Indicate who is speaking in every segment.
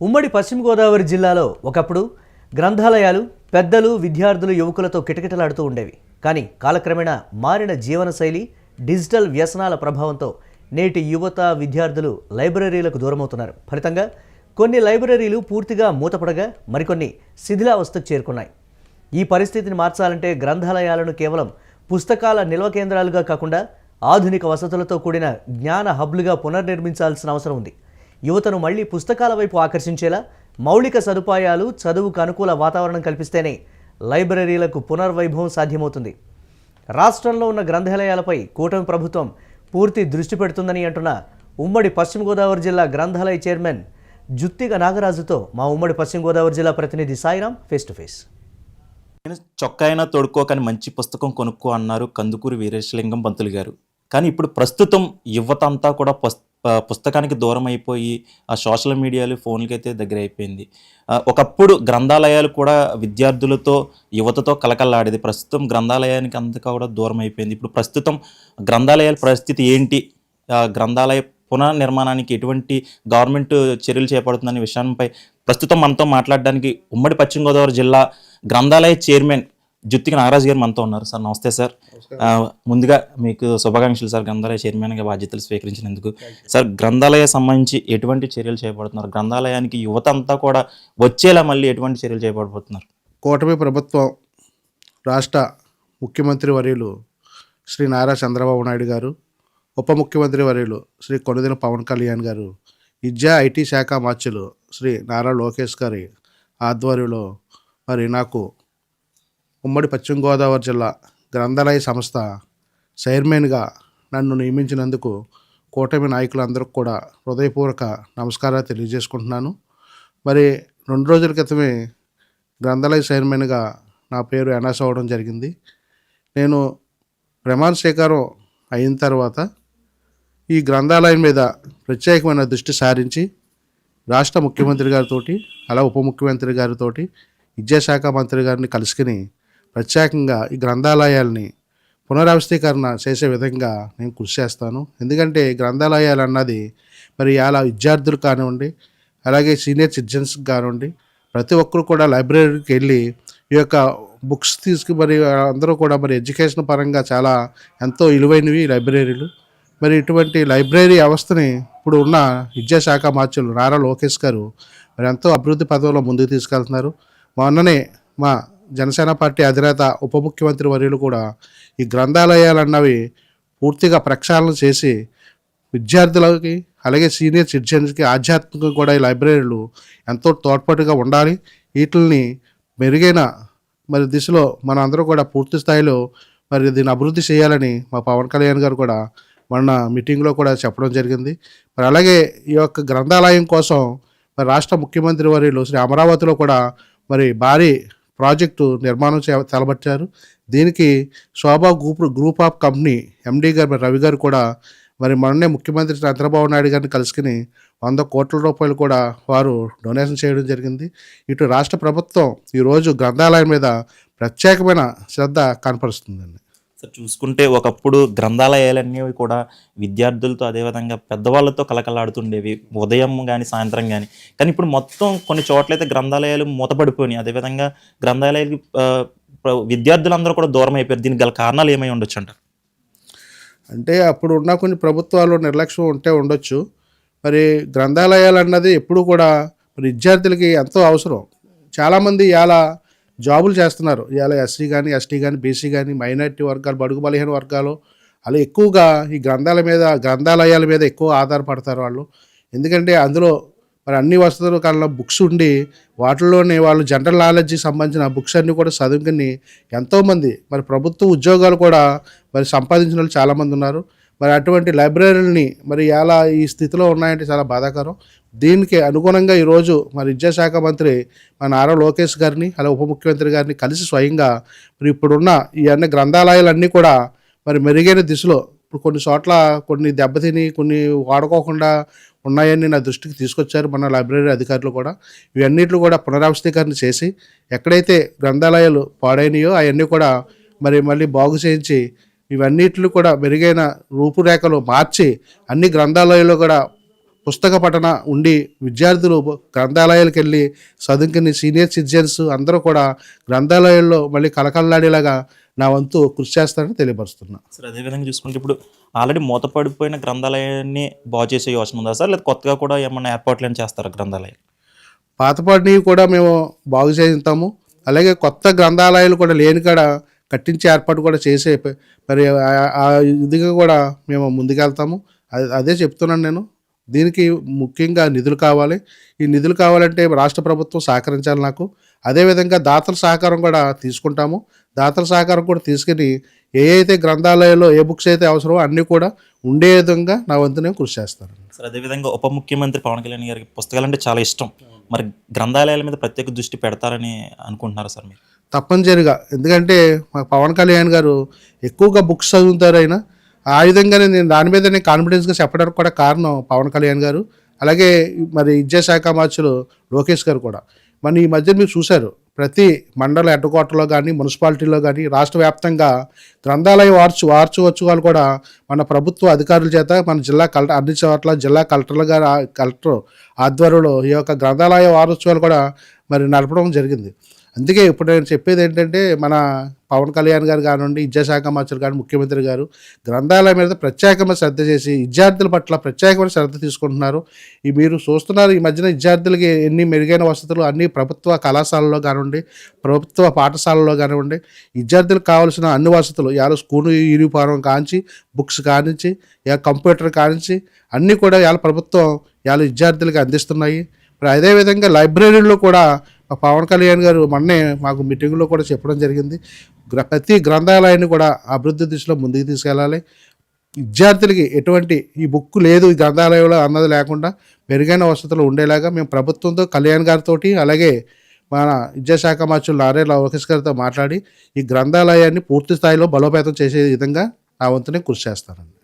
Speaker 1: ఉమ్మడి పశ్చిమ గోదావరి జిల్లాలో ఒకప్పుడు గ్రంథాలయాలు పెద్దలు విద్యార్థులు యువకులతో కిటకిటలాడుతూ ఉండేవి. కానీ కాలక్రమేణా మారిన జీవనశైలి డిజిటల్ వ్యసనాల ప్రభావంతో నేటి యువత విద్యార్థులు లైబ్రరీలకు దూరమవుతున్నారు. ఫలితంగా కొన్ని లైబ్రరీలు పూర్తిగా మూతపడగా మరికొన్ని శిథిలావస్థకు చేరుకున్నాయి. ఈ పరిస్థితిని మార్చాలంటే గ్రంథాలయాలను కేవలం పుస్తకాల నిల్వ కేంద్రాలుగా కాకుండా ఆధునిక వసతులతో కూడిన జ్ఞాన హబ్లుగా పునర్నిర్మించాల్సిన అవసరం ఉంది. యువతను మళ్లీ పుస్తకాల వైపు ఆకర్షించేలా మౌలిక సదుపాయాలు, చదువుకు అనుకూల వాతావరణం కల్పిస్తేనే లైబ్రరీలకు పునర్వైభవం సాధ్యమవుతుంది. రాష్ట్రంలో ఉన్న గ్రంథాలయాలపై కూటమి ప్రభుత్వం పూర్తి దృష్టి పెడుతుందని అంటున్న ఉమ్మడి పశ్చిమ గోదావరి జిల్లా గ్రంథాలయ చైర్మన్ జుత్తిగ నాగరాజుతో మా ఉమ్మడి పశ్చిమ గోదావరి జిల్లా ప్రతినిధి సాయిరాం ఫేస్ టు ఫేస్.
Speaker 2: చొక్కాయినా తొడుక్కోకని మంచి పుస్తకం కొనుక్కో అన్నారు కందుకూరి వీరేశలింగం పంతులు గారు. కానీ ఇప్పుడు ప్రస్తుతం యువత అంతా కూడా పుస్తకానికి దూరం అయిపోయి ఆ సోషల్ మీడియాలు ఫోన్లకి అయితే దగ్గర అయిపోయింది. ఒకప్పుడు గ్రంథాలయాలు కూడా విద్యార్థులతో యువతతో కలకల్లాడేది. ప్రస్తుతం గ్రంథాలయానికి అంతా కూడా దూరం అయిపోయింది. ఇప్పుడు ప్రస్తుతం గ్రంథాలయాల పరిస్థితి ఏంటి, గ్రంథాలయ పునర్నిర్మాణానికి ఎటువంటి గవర్నమెంట్ చర్యలు చేపడుతుందనే విషయంపై ప్రస్తుతం మనతో మాట్లాడడానికి ఉమ్మడి పశ్చిమ గోదావరి జిల్లా గ్రంథాలయ చైర్మన్ జుత్తిగ నాగరాజు గారు మనతో ఉన్నారు. సార్ నమస్తే సార్. ముందుగా మీకు శుభాకాంక్షలు సార్, గ్రంథాలయ చైర్మన్గా బాధ్యతలు స్వీకరించినందుకు. సార్, గ్రంథాలయ సంబంధించి ఎటువంటి చర్యలు చేపడుతున్నారు? గ్రంథాలయానికి యువత అంతా కూడా వచ్చేలా మళ్ళీ ఎటువంటి చర్యలు చేపడబోతున్నారు?
Speaker 3: కూటమి ప్రభుత్వం రాష్ట్ర ముఖ్యమంత్రి వర్యులు శ్రీ నారా చంద్రబాబు నాయుడు గారు, ఉప ముఖ్యమంత్రి వర్యులు శ్రీ కొణిదెల పవన్ కళ్యాణ్ గారు, విద్యా ఐటీ శాఖ మార్చులు శ్రీ నారా లోకేష్ గారి ఆధ్వర్యంలో మరి నాకు ఉమ్మడి పశ్చిమ గోదావరి జిల్లా గ్రంథాలయ సంస్థ చైర్మన్గా నన్ను నియమించినందుకు కూటమి నాయకులందరికీ కూడా హృదయపూర్వక నమస్కారాలు తెలియజేసుకుంటున్నాను. మరి 2 రోజుల క్రితమే గ్రంథాలయ చైర్మన్గా నా పేరు అనౌన్స్ అవ్వడం జరిగింది. నేను ప్రమాణ స్వీకారం అయిన తర్వాత ఈ గ్రంథాలయం మీద ప్రత్యేకమైన దృష్టి సారించి రాష్ట్ర ముఖ్యమంత్రి గారితో, అలా ఉప ముఖ్యమంత్రి గారితో, విద్యాశాఖ మంత్రి గారిని కలుసుకుని ప్రత్యేకంగా ఈ గ్రంథాలయాల్ని పునరావస్థీకరణ చేసే విధంగా నేను కృషి చేస్తాను. ఎందుకంటే గ్రంథాలయాలు అన్నది మరి అలా విద్యార్థులు కానివ్వండి, అలాగే సీనియర్ సిటిజన్స్ కానివ్వండి, ప్రతి ఒక్కరు కూడా లైబ్రరీకి వెళ్ళి ఈ యొక్క బుక్స్ తీసుకు మరి అందరూ కూడా మరి ఎడ్యుకేషన్ పరంగా చాలా ఎంతో విలువైనవి లైబ్రరీలు. మరి ఇటువంటి లైబ్రరీ వ్యవస్థని ఇప్పుడు ఉన్న విద్యాశాఖ మార్చులు నారా లోకేష్ గారు మరి ఎంతో అభివృద్ధి పదంలో ముందుకు తీసుకెళ్తున్నారు. మొన్ననే మా జనసేన పార్టీ అధినేత ఉప ముఖ్యమంత్రి వర్యులు కూడా ఈ గ్రంథాలయాలు అన్నవి పూర్తిగా ప్రక్షాళన చేసి విద్యార్థులకి అలాగే సీనియర్ సిటిజన్స్కి ఆధ్యాత్మికంగా కూడా ఈ లైబ్రరీలు ఎంతో తోడ్పాటుగా ఉండాలి. వీటిని మెరుగైన మరి దిశలో మన అందరూ కూడా పూర్తి స్థాయిలో మరి దీన్ని అభివృద్ధి చేయాలని మా పవన్ కళ్యాణ్ గారు కూడా మొన్న మీటింగ్లో కూడా చెప్పడం జరిగింది. మరి అలాగే ఈ యొక్క గ్రంథాలయం కోసం మరి రాష్ట్ర ముఖ్యమంత్రి వర్యులు శ్రీ అమరావతిలో కూడా మరి భారీ ప్రాజెక్టు నిర్మాణం తలబట్టారు. దీనికి శోభా గ్రూప్ ఆఫ్ కంపెనీ ఎండీ గారు మరి రవి గారు కూడా మరి మొన్నే ముఖ్యమంత్రి చంద్రబాబు నాయుడు గారిని కలుసుకుని 100 కోట్ల రూపాయలు కూడా వారు డొనేషన్ చేయడం జరిగింది. ఇటు రాష్ట్ర ప్రభుత్వం ఈరోజు గ్రంథాలయం మీద ప్రత్యేకమైన శ్రద్ధ కనపరుస్తుందండి.
Speaker 2: సార్, చూసుకుంటే ఒకప్పుడు గ్రంథాలయాలన్నీ కూడా విద్యార్థులతో అదేవిధంగా పెద్దవాళ్ళతో కలకలాడుతుండేవి, ఉదయం కానీ సాయంత్రం కానీ. కానీ ఇప్పుడు మొత్తం కొన్ని చోట్లయితే గ్రంథాలయాలు మూతపడిపోయినాయి. అదేవిధంగా గ్రంథాలయాలకి విద్యార్థులందరూ కూడా దూరం అయిపోయారు. దీనికి గల కారణాలు ఏమై ఉండొచ్చు అంటారు?
Speaker 3: అంటే అప్పుడు ఉన్న కొన్ని ప్రభుత్వాలు నిర్లక్ష్యం ఉండొచ్చు. మరి గ్రంథాలయాలు అన్నది ఎప్పుడు కూడా మరి విద్యార్థులకి ఎంతో అవసరం. చాలామంది ఇలా జాబులు చేస్తున్నారు. ఇలా ఎస్సీ కానీ, ఎస్టీ కానీ, బీసీ కానీ, మైనారిటీ వర్గాలు, బడుగు బలహీన వర్గాలు అలా ఎక్కువగా ఈ గ్రంథాలయాల మీద ఎక్కువ ఆధారపడతారు వాళ్ళు. ఎందుకంటే అందులో మరి అన్ని వసతులు కన్నా బుక్స్ ఉండి వాటిల్లోనే వాళ్ళు జనరల్ నాలెడ్జ్కి సంబంధించిన బుక్స్ అన్నీ కూడా చదువుకుని ఎంతోమంది మరి ప్రభుత్వ ఉద్యోగాలు కూడా మరి సంపాదించిన వాళ్ళు చాలామంది ఉన్నారు. మరి అటువంటి లైబ్రరీలని మరి ఎలా ఈ స్థితిలో ఉన్నాయంటే చాలా బాధాకరం. దీనికి అనుగుణంగా ఈరోజు మరి విద్యాశాఖ మంత్రి మన నారా లోకేష్ గారిని అలా ఉప ముఖ్యమంత్రి గారిని కలిసి స్వయంగా మరి ఇప్పుడున్న ఈ అన్ని గ్రంథాలయాలన్నీ కూడా మరి మెరుగైన దిశలో ఇప్పుడు కొన్ని చోట్ల కొన్ని దెబ్బతిని కొన్ని వాడుకోకుండా ఉన్నాయని నా దృష్టికి తీసుకొచ్చారు మన లైబ్రరీ అధికారులు కూడా. ఇవన్నిట్లు కూడా పునరావస్థీకరణ చేసి ఎక్కడైతే గ్రంథాలయాలు పాడైనయో అవన్నీ కూడా మరి మళ్ళీ బాగు చేయించి ఇవన్నిట్లు కూడా మెరుగైన రూపురేఖలు మార్చి అన్ని గ్రంథాలయాలు కూడా పుస్తక పఠన ఉండి విద్యార్థులు గ్రంథాలయాలకు వెళ్ళి చదువుకుని సీనియర్ సిటిజన్స్ అందరూ కూడా గ్రంథాలయాల్లో మళ్ళీ కలకల్లాడేలాగా నా వంతు కృషి చేస్తానని తెలియపరుస్తున్నా.
Speaker 2: సార్ అదేవిధంగా చూసుకుంటే ఇప్పుడు ఆల్రెడీ మూతపడిపోయిన గ్రంథాలయాన్ని బాగు చేసే యోచన ఉందా సార్, లేదా కొత్తగా కూడా ఏమన్నా ఏర్పాట్లు ఏమైనా చేస్తారా గ్రంథాలయం?
Speaker 3: పాతపాటిని కూడా మేము బాగు చేస్తాము, అలాగే కొత్త గ్రంథాలయాలు కూడా లేని కాడ కట్టించే ఏర్పాటు కూడా చేసే మరి ఆ ఇదిగా కూడా మేము ముందుకెళ్తాము. అదే చెప్తున్నాను నేను. దీనికి ముఖ్యంగా నిధులు కావాలి. ఈ నిధులు కావాలంటే రాష్ట్ర ప్రభుత్వం సహకరించాలి నాకు. అదేవిధంగా దాతల సహకారం కూడా తీసుకుంటాము. దాతల సహకారం కూడా తీసుకుని ఏ అయితే గ్రంథాలయాల్లో ఏ బుక్స్ అయితే అవసరమో అన్నీ కూడా ఉండే విధంగా నా వంతు నేను కృషి చేస్తాను.
Speaker 2: సార్ అదేవిధంగా ఉప ముఖ్యమంత్రి పవన్ కళ్యాణ్ గారికి పుస్తకాలు అంటే చాలా ఇష్టం. మరి గ్రంథాలయాల మీద ప్రత్యేక దృష్టి పెడతారని అనుకుంటున్నారా సార్ మీరు?
Speaker 3: తప్పనిసరిగా, ఎందుకంటే మా పవన్ కళ్యాణ్ గారు ఎక్కువగా బుక్స్ చదువుతారు. ఆయన ఆ విధంగానే నేను దాని మీద నేను కాన్ఫిడెన్స్గా చెప్పడానికి కూడా కారణం పవన్ కళ్యాణ్ గారు. అలాగే మరి విద్యాశాఖ మంత్రులు లోకేష్ గారు కూడా. మన ఈ మధ్య మీరు చూశారు, ప్రతి మండల హెడ్క్వార్టర్లో కానీ మున్సిపాలిటీలో కానీ రాష్ట్ర వ్యాప్తంగా గ్రంథాలయ వార్షికోత్సవాలు కూడా మన ప్రభుత్వ అధికారుల చేత మన జిల్లా కలెక్టర్ అన్ని చోట్ల జిల్లా కలెక్టర్లు గారు కలెక్టర్ ఆధ్వర్యంలో ఈ యొక్క గ్రంథాలయ వారోత్సవాలు కూడా మరి నడపడం జరిగింది. అందుకే ఇప్పుడు నేను చెప్పేది ఏంటంటే, మన పవన్ కళ్యాణ్ గారు కానివ్వండి, విద్యాశాఖ మంత్రులు కానీ ముఖ్యమంత్రి గారు గ్రంథాలయం మీద ప్రత్యేకమైన శ్రద్ధ చేసి విద్యార్థుల పట్ల ప్రత్యేకమైన శ్రద్ధ తీసుకుంటున్నారు. మీరు చూస్తున్నారు, ఈ మధ్యన విద్యార్థులకి ఎన్ని మెరుగైన వసతులు అన్ని ప్రభుత్వ కళాశాలలో కానివ్వండి, ప్రభుత్వ పాఠశాలలో కానివ్వండి, విద్యార్థులకు కావాల్సిన అన్ని వసతులు ఇవాళ స్కూల్ యూనిఫారం కానించి, బుక్స్ కానించి, ఇవాళ కంప్యూటర్ కానించి అన్నీ కూడా ఇవాళ ప్రభుత్వం ఇవాళ విద్యార్థులకి అందిస్తున్నాయి. మరి అదేవిధంగా లైబ్రరీలో కూడా పవన్ కళ్యాణ్ గారు మొన్నే మాకు మీటింగ్లో కూడా చెప్పడం జరిగింది. ప్రతి గ్రంథాలయాన్ని కూడా అభివృద్ధి దిశలో ముందుకు తీసుకెళ్ళాలి. విద్యార్థులకి ఎటువంటి ఈ బుక్ లేదు ఈ గ్రంథాలయంలో అన్నది లేకుండా మెరుగైన వసతులు ఉండేలాగా మేము ప్రభుత్వంతో కళ్యాణ్ గారితో అలాగే మన విద్యాశాఖ మంత్రులు నారా లోకేష్ గారితో మాట్లాడి ఈ గ్రంథాలయాన్ని పూర్తి స్థాయిలో బలోపేతం చేసే విధంగా నా వంతునే కృషి చేస్తానండి.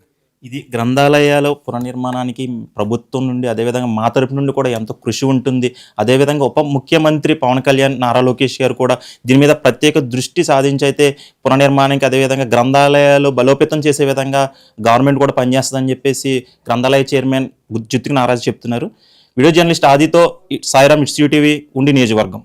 Speaker 2: ఇది గ్రంథాలయాల పునర్నిర్మాణానికి ప్రభుత్వం నుండి అదేవిధంగా మా తరపు నుండి కూడా ఎంతో కృషి ఉంటుంది. అదేవిధంగా ఉప ముఖ్యమంత్రి పవన్ కళ్యాణ్, నారా లోకేష్ గారు కూడా దీని మీద ప్రత్యేక దృష్టి సాధించి అయితే పునర్నిర్మాణానికి అదేవిధంగా గ్రంథాలయాలు బలోపేతం చేసే విధంగా గవర్నమెంట్ కూడా పనిచేస్తుందని చెప్పేసి గ్రంథాలయ చైర్మన్ జుత్తికి నారాజు చెప్తున్నారు. వీడియో జర్నలిస్ట్ ఆదితో సాయిరామ్, ఇట్స్ టీవీ, ఉండి నియోజకవర్గం.